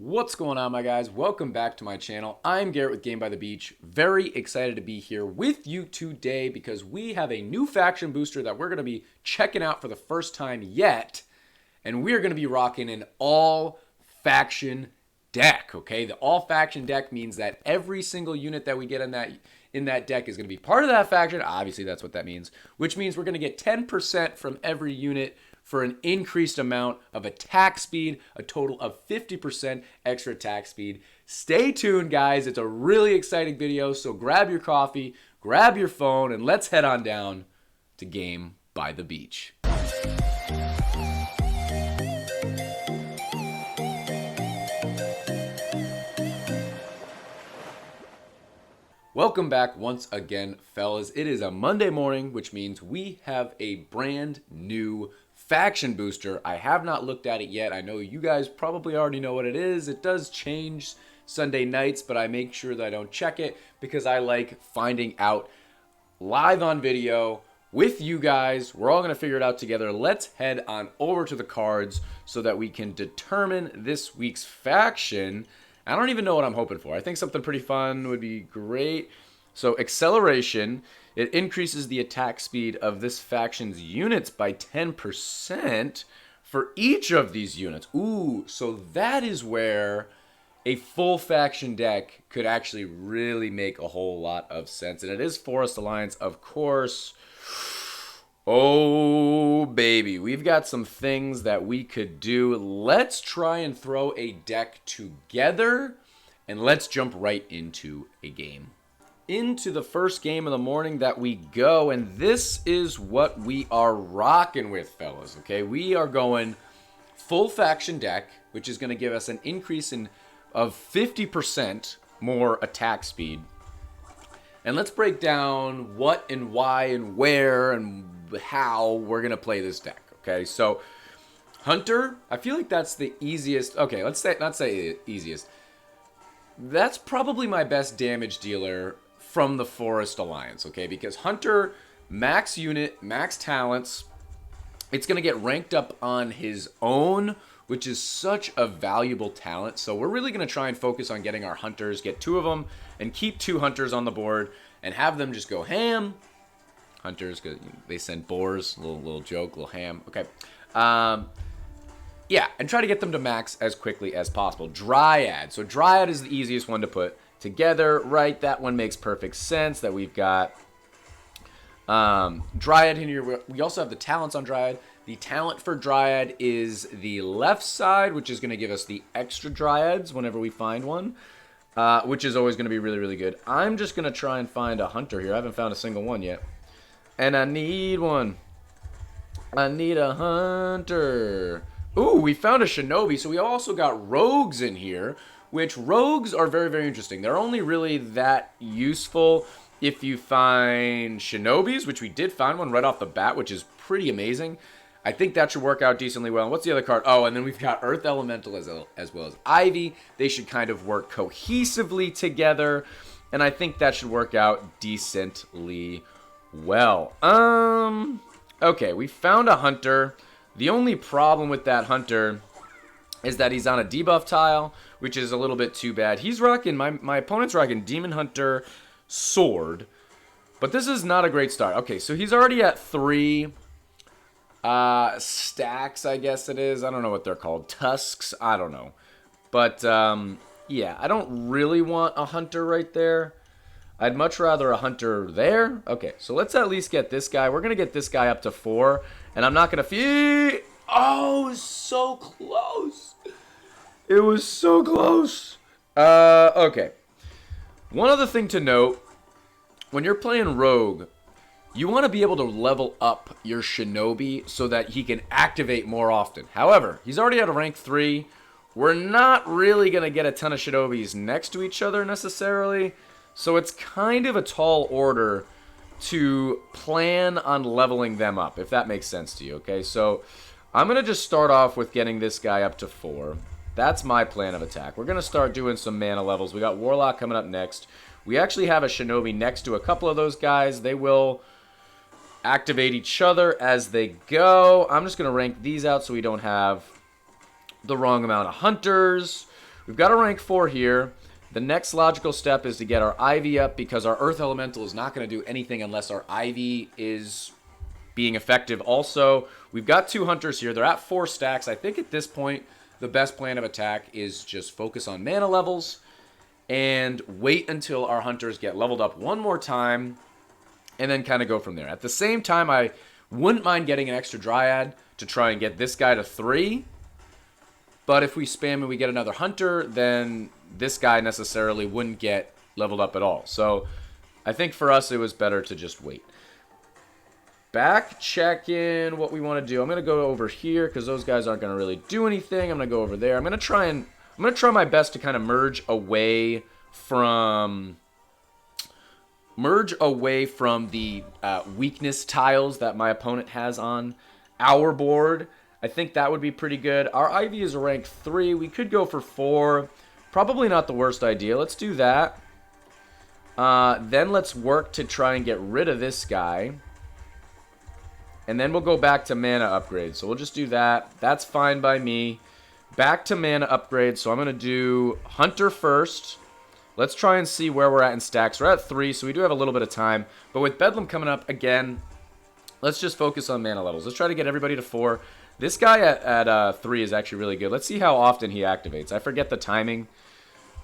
What's going on, my guys? Welcome back to my channel. I'm Garrett with Game by the Beach. Very excited to be here with you today because we have a new faction booster that we're going to be checking out for the first time yet. And we're going to be rocking an all faction deck, okay? The all faction deck means that every single unit that we get in that deck is going to be part of that faction. Obviously, that's what that means, which means we're going to get 10% from every unit for an increased amount of attack speed, a total of 50% extra attack speed. Stay tuned, guys. It's a really exciting video, so grab your coffee, grab your phone, and let's head on down to Game by the Beach. Welcome back once again, fellas. It is a Monday morning, which means we have a brand new faction booster. I have not looked at it yet. I know you guys probably already know what it is. It does change Sunday nights, but I make sure that I don't check it because I like finding out live on video with you guys. We're all going to figure it out together. Let's head on over to the cards so that we can determine this week's faction. I don't even know what I'm hoping for. I think something pretty fun would be great. So acceleration, it increases the attack speed of this faction's units by 10% for each of these units. Ooh, so that is where a full faction deck could actually really make a whole lot of sense. And it is Forest Alliance, of course. Oh, baby. We've got some things that we could do. Let's try and throw a deck together, and let's jump right into a game. Into the first game of the morning that we go, and this is what we are rocking with, fellas, okay? We are going full faction deck, which is going to give us an increase of 50% more attack speed. And let's break down what and why and where and how we're going to play this deck, okay? So, Hunter, I feel like that's the easiest. Okay, let's say, not say easiest. That's probably my best damage dealer from the Forest Alliance, okay? Because Hunter, max unit, max talents, it's going to get ranked up on his own, which is such a valuable talent. So we're really going to try and focus on getting our Hunters, get 2 of them, and keep 2 Hunters on the board, and have them just go ham. Hunters, because they send boars, little joke, little ham, okay. Yeah, and try to get them to max as quickly as possible. Dryad, so Dryad is the easiest one to put together, right? That one makes perfect sense that we've got Dryad in here. We also have the talents on Dryad. The talent for Dryad is the left side, which is going to give us the extra Dryads whenever we find one, which is always going to be really, really good. I'm just going to try and find a Hunter here. I haven't found a single one yet, and I need one. I need a Hunter. Ooh, we found a Shinobi, so we also got Rogues in here, which Rogues are very, very interesting. They're only really that useful if you find Shinobis, which we did find one right off the bat, which is pretty amazing. I think that should work out decently well. And what's the other card? Oh, and then we've got Earth Elemental as well as Ivy. They should kind of work cohesively together, and I think that should work out decently well. Okay, we found a Hunter. The only problem with that Hunter is that he's on a debuff tile, which is a little bit too bad. He's rocking, my opponent's rocking Demon Hunter Sword, but this is not a great start. Okay, so he's already at 3 stacks, I guess it is. I don't know what they're called. Tusks? I don't know. But, yeah, I don't really want a Hunter right there. I'd much rather a Hunter there. Okay, so let's at least get this guy. We're going to get this guy up to 4, and I'm not going to feed. Oh, it was so close. It was so close. Okay. One other thing to note, when you're playing Rogue, you want to be able to level up your Shinobi so that he can activate more often. However, he's already at a rank 3. We're not really going to get a ton of Shinobis next to each other necessarily. So it's kind of a tall order to plan on leveling them up, if that makes sense to you, okay? So I'm going to just start off with getting this guy up to 4. That's my plan of attack. We're going to start doing some mana levels. We got Warlock coming up next. We actually have a Shinobi next to a couple of those guys. They will activate each other as they go. I'm just going to rank these out so we don't have the wrong amount of Hunters. we've got a rank 4 here. The next logical step is to get our Ivy up because our Earth Elemental is not going to do anything unless our Ivy is being effective. Also, we've got 2 hunters here. They're at 4 stacks. I think at this point, the best plan of attack is just focus on mana levels and wait until our hunters get leveled up one more time and then kind of go from there. At the same time, I wouldn't mind getting an extra Dryad to try and get this guy to 3. But if we spam and we get another hunter, then this guy necessarily wouldn't get leveled up at all. So I think for us, it was better to just wait. Back check in what we want to do. I'm going to go over here because those guys aren't going to really do anything. I'm going to go over there. I'm going to try my best to kind of merge away from the weakness tiles that my opponent has on our board. I think that would be pretty good. Our Ivy is a rank 3. We could go for 4. Probably not the worst idea. Let's do that. Then let's work to try and get rid of this guy. And then we'll go back to mana upgrade. So we'll just do that. That's fine by me. Back to mana upgrade. So I'm going to do Hunter first. Let's try and see where we're at in stacks. We're at 3, so we do have a little bit of time. But with Bedlam coming up again, let's just focus on mana levels. Let's try to get everybody to 4. This guy at 3 is actually really good. Let's see how often he activates. I forget the timing,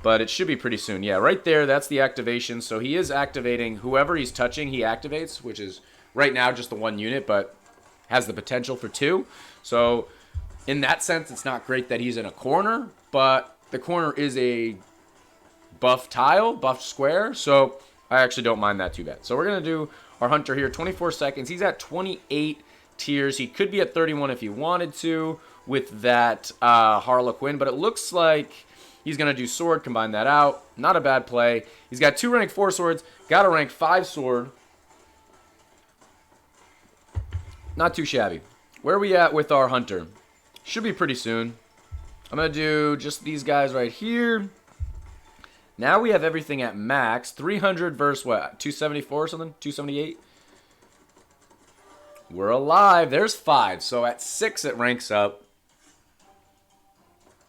but it should be pretty soon. Yeah, right there, that's the activation. So he is activating whoever he's touching, he activates, which is right now just the 1 unit, but has the potential for 2. So in that sense, it's not great that he's in a corner, but the corner is a buff tile, buff square, so I actually don't mind that too bad. So we're going to do our hunter here, 24 seconds. He's at 28 tiers. He could be at 31 if he wanted to with that Harlequin, but it looks like he's going to do sword, combine that out. Not a bad play. He's got 2 rank 4 swords, got a rank 5 sword. Not too shabby. Where are we at with our hunter? Should be pretty soon. I'm going to do just these guys right here. Now we have everything at max. 300 versus what? 274 or something? 278? We're alive. There's 5. So at 6 it ranks up.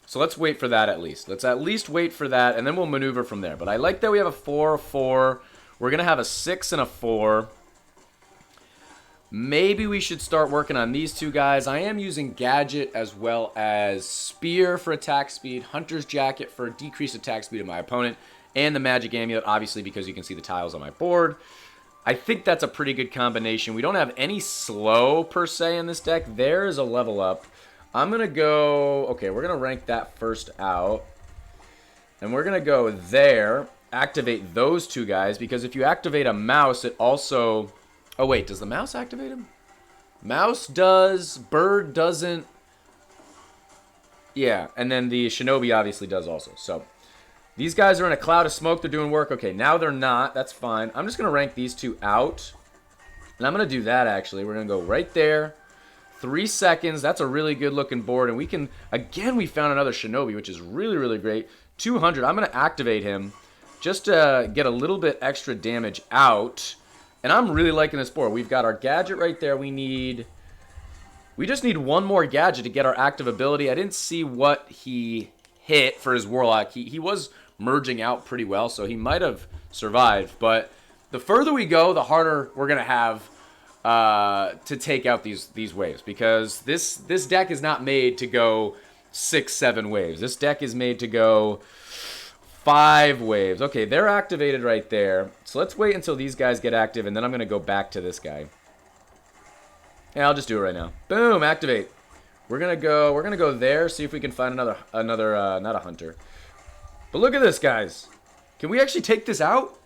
So let's wait for that at least. Let's at least wait for that, and then we'll maneuver from there. But I like that we have a 4, a 4. We're going to have a 6 and a 4. Maybe we should start working on these 2 guys. I am using Gadget as well as Spear for attack speed, Hunter's Jacket for decreased attack speed of my opponent, and the Magic Amulet, obviously, because you can see the tiles on my board. I think that's a pretty good combination. We don't have any slow, per se, in this deck. There is a level up. I'm going to go... Okay, we're going to rank that first out. And we're going to go there, activate those 2 guys, because if you activate a mouse, it also... Oh, wait, does the mouse activate him? Mouse does, bird doesn't. Yeah, and then the shinobi obviously does also. So, these guys are in a cloud of smoke. They're doing work. Okay, now they're not. That's fine. I'm just going to rank these 2 out. And I'm going to do that, actually. We're going to go right there. 3 seconds. That's a really good-looking board. And we can, again, we found another shinobi, which is really, really great. 200. I'm going to activate him just to get a little bit extra damage out. And I'm really liking this board. We've got our gadget right there. We just need 1 more gadget to get our active ability. I didn't see what he hit for his Warlock. He was merging out pretty well, so he might have survived. But the further we go, the harder we're going to have to take out these waves. Because this deck is not made to go 6, 7 waves. This deck is made to go 5 waves. Okay, they're activated right there. So let's wait until these guys get active, and then I'm going to go back to this guy. Yeah, I'll just do it right now. Boom, activate. We're going to go there, see if we can find another not a hunter. But look at this, guys. Can we actually take this out?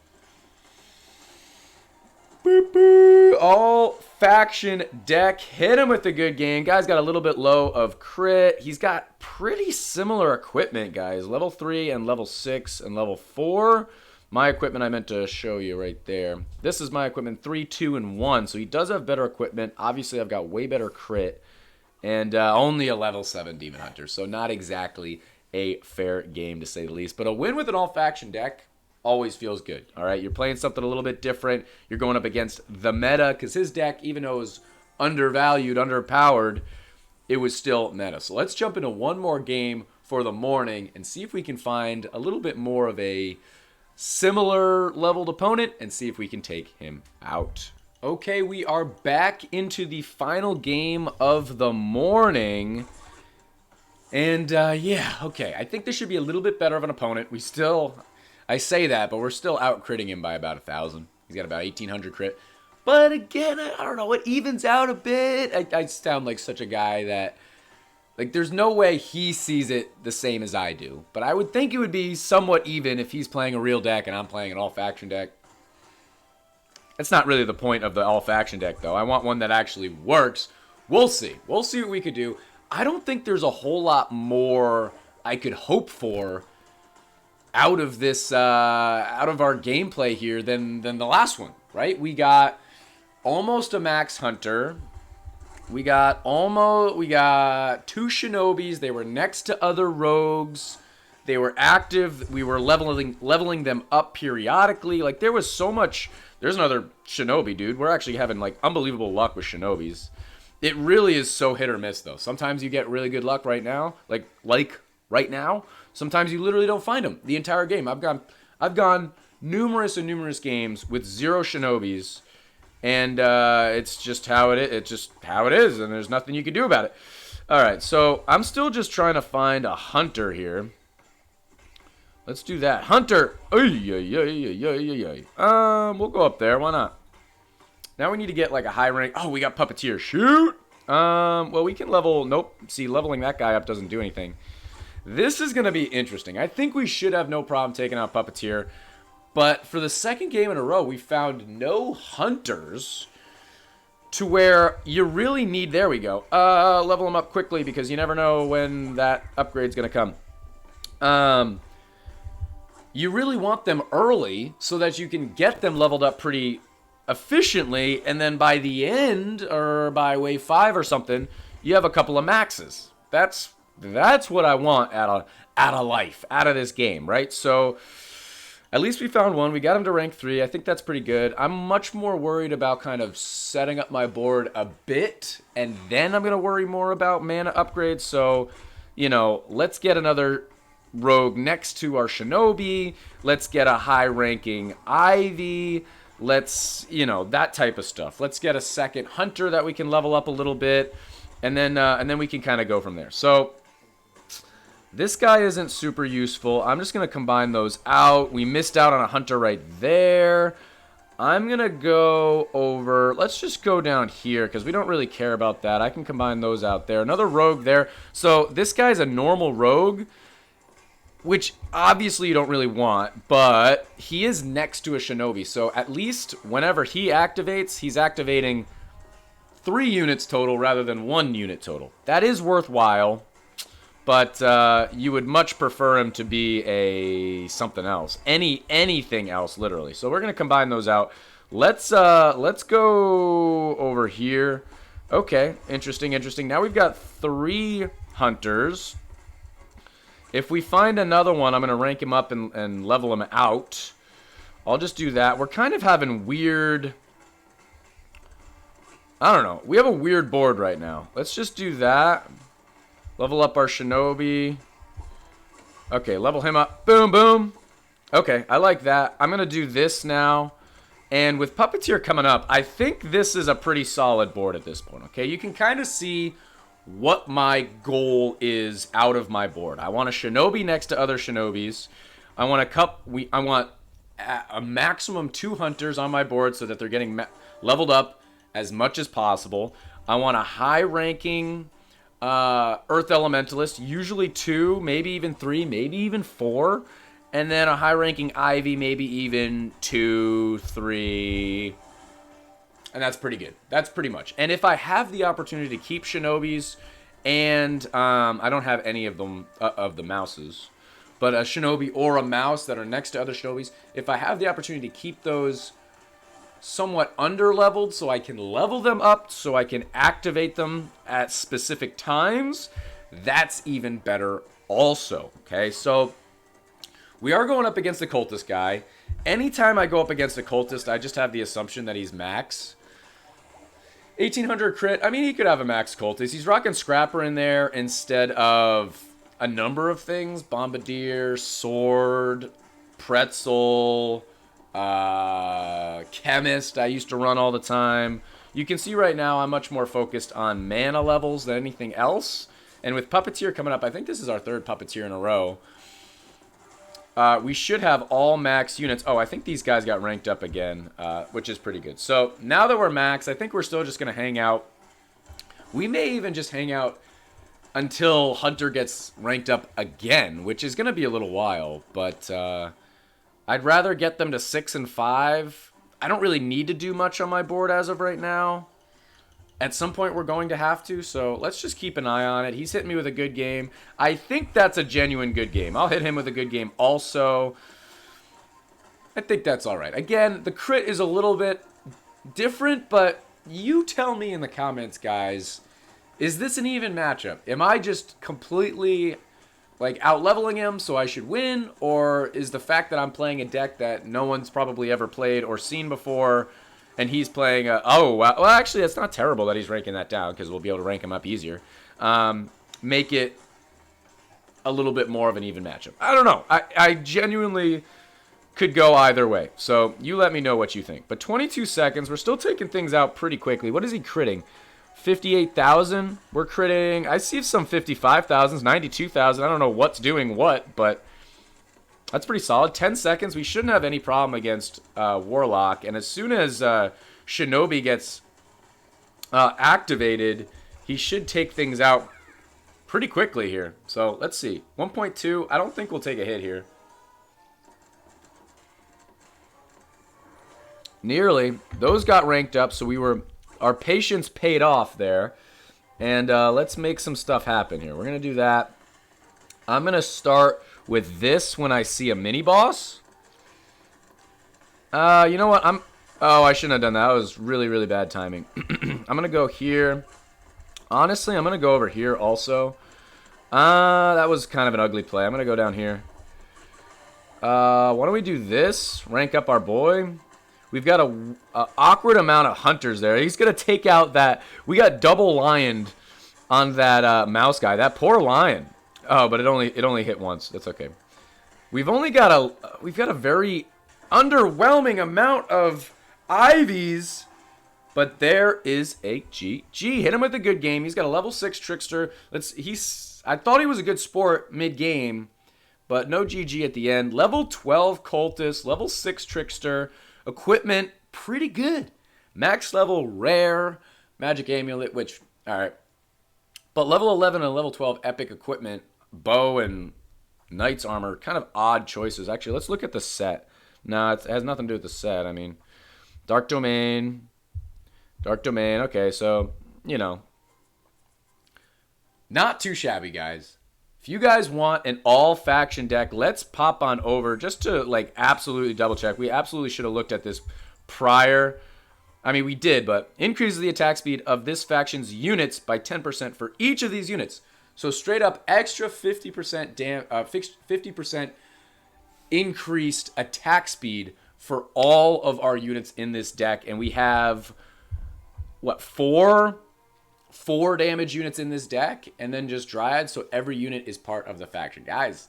Boop, boop. All faction deck. Hit him with the good game. Guy's got a little bit low of crit. He's got pretty similar equipment, guys. Level 3 and level 6 and level 4. My equipment I meant to show you right there. This is my equipment 3, 2, and 1. So he does have better equipment. Obviously, I've got way better crit. And only a level 7 Demon Hunter. So not exactly a fair game, to say the least. But a win with an all-faction deck always feels good. All right, you're playing something a little bit different. You're going up against the meta, because his deck, even though it was undervalued, underpowered, it was still meta. So let's jump into one more game for the morning and see if we can find a little bit more of a similar leveled opponent and see if we can take him out. Okay, we are back into the final game of the morning. And, yeah, okay. I think this should be a little bit better of an opponent. I say that, but we're still out-critting him by about 1,000. He's got about 1,800 crit. But again, I don't know, it evens out a bit. I sound like such a guy that, like, there's no way he sees it the same as I do. But I would think it would be somewhat even if he's playing a real deck and I'm playing an all-faction deck. That's not really the point of the all-faction deck, though. I want one that actually works. We'll see. We'll see what we could do. I don't think there's a whole lot more I could hope for out of this, out of our gameplay here than the last one, right? We got almost a max hunter. We got two shinobis. They were next to other rogues. They were active. We were leveling them up periodically. Like, there was so much. There's another shinobi, dude. We're actually having, like, unbelievable luck with shinobis. It really is so hit or miss, though. Sometimes you get really good luck right now, like right now. Sometimes you literally don't find them the entire game. I've gone numerous and numerous games with 0 shinobis, and it's just how it is. It's just how it is, and there's nothing you can do about it. All right, so I'm still just trying to find a hunter here. Let's do that. Hunter. We'll go up there. Why not? Now we need to get like a high rank. Oh, we got Puppeteer. Shoot. Well, we can level. Nope. See, leveling that guy up doesn't do anything. This is going to be interesting. I think we should have no problem taking out Puppeteer. But for the second game in a row, we found no hunters to where you really need. There we go. Level them up quickly because you never know when that upgrade's going to come. You really want them early so that you can get them leveled up pretty efficiently, and then by the end, or by wave 5 or something, you have a couple of maxes. That's what I want out of life, out of this game, right? So at least we found one. We got him to rank 3. I think that's pretty good. I'm much more worried about kind of setting up my board a bit, and then I'm going to worry more about mana upgrades. So, you know, let's get another rogue next to our shinobi. Let's get a high-ranking Ivy. Let's, you know, that type of stuff. Let's get a second hunter that we can level up a little bit, and then we can kind of go from there. So this guy isn't super useful. I'm just going to combine those out. We missed out on a hunter right there. I'm going to go over. Let's just go down here because we don't really care about that. I can combine those out there. Another rogue there. So this guy's a normal rogue, which obviously you don't really want, but he is next to a shinobi. So at least whenever he activates, he's activating 3 units total rather than 1 unit total. That is worthwhile, but you would much prefer him to be a something else. Anything else, literally. So we're going to combine those out. Let's go over here. Okay, interesting. Now we've got 3 hunters. If we find another one, I'm going to rank him up and level him out. I'll just do that. We're kind of having weird. I don't know. We have a weird board right now. Let's just do that. Level up our shinobi. Okay, level him up. Boom, boom. Okay, I like that. I'm going to do this now. And with Puppeteer coming up, I think this is a pretty solid board at this point. Okay, you can kind of see what my goal is out of my board. I want a shinobi next to other shinobis. I want a maximum 2 hunters on my board so that they're getting leveled up as much as possible. I want a high-ranking Earth Elementalist, usually 2, maybe even 3, maybe even 4. And then a high-ranking Ivy, maybe even 2, 3... And that's pretty good. That's pretty much. And if I have the opportunity to keep shinobis, and I don't have any of them of the mouses, but a shinobi or a mouse that are next to other shinobis, if I have the opportunity to keep those somewhat under-leveled so I can level them up, so I can activate them at specific times, that's even better also. Okay, so we are going up against the cultist guy. Anytime I go up against a cultist, I just have the assumption that he's max. 1800 crit. I mean, he could have a max cultist. He's rocking Scrapper in there instead of a number of things. Bombardier, Sword, Pretzel, Chemist I used to run all the time. You can see right now I'm much more focused on mana levels than anything else. And with Puppeteer coming up, I think this is our third Puppeteer in a row. We should have all max units. Oh, I think these guys got ranked up again, which is pretty good. So now that we're max, I think we're still just going to hang out. We may even just hang out until Hunter gets ranked up again, which is going to be a little while. But I'd rather get them to 6 and 5. I don't really need to do much on my board as of right now. At some point, we're going to have to, so let's just keep an eye on it. He's hitting me with a good game. I think that's a genuine good game. I'll hit him with a good game also. I think that's all right. Again, the crit is a little bit different, but you tell me in the comments, guys, is this an even matchup? Am I just completely like out-leveling him so I should win, or is the fact that I'm playing a deck that no one's probably ever played or seen before, and he's playing a... Oh, wow. Well, actually, it's not terrible that he's ranking that down, because we'll be able to rank him up easier. Make it a little bit more of an even matchup. I don't know. I genuinely could go either way. So you let me know what you think. But 22 seconds. We're still taking things out pretty quickly. What is he critting? 58,000. We're critting... I see some 55,000s, 92,000. I don't know what's doing what, but... That's pretty solid. 10 seconds. We shouldn't have any problem against Warlock. And as soon as Shinobi gets activated, he should take things out pretty quickly here. So let's see. 1.2. I don't think we'll take a hit here. Nearly. Those got ranked up, so our patience paid off there. And let's make some stuff happen here. We're going to do that. I'm going to start with this when I see a mini-boss. You know what? Oh, I shouldn't have done that. That was really, really bad timing. I'm going to go here. Honestly, I'm going to go over here also. That was kind of an ugly play. I'm going to go down here. Why don't we do this? Rank up our boy. We've got a awkward amount of hunters there. He's going to take out that... We got double lioned on that mouse guy. That poor lion. Oh, but it only hit once. That's okay. We've got a very underwhelming amount of Ivies, but there is a GG. Hit him with a good game. He's got a level 6 Trickster. I thought he was a good sport mid-game, but no GG at the end. Level 12 Cultist, level 6 Trickster. Equipment, pretty good. Max level Rare, Magic Amulet, which, alright. But level 11 and level 12 Epic Equipment, Bow and Knight's Armor, kind of odd choices. Actually, let's look at the set. Nah, it has nothing to do with the set. I mean, Dark Domain. Okay, so, you know. Not too shabby, guys. If you guys want an all-faction deck, let's pop on over just to, like, absolutely double-check. We absolutely should have looked at this prior. I mean, we did, but increases the attack speed of this faction's units by 10% for each of these units. So straight up extra 50% 50% increased attack speed for all of our units in this deck. And we have, what, four damage units in this deck, and then just Dryad, so every unit is part of the faction. Guys,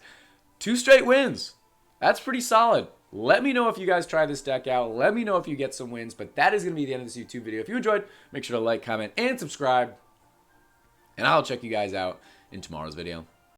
2 straight wins. That's pretty solid. Let me know if you guys try this deck out. Let me know if you get some wins, but that is going to be the end of this YouTube video. If you enjoyed, make sure to like, comment, and subscribe, and I'll check you guys out in tomorrow's video.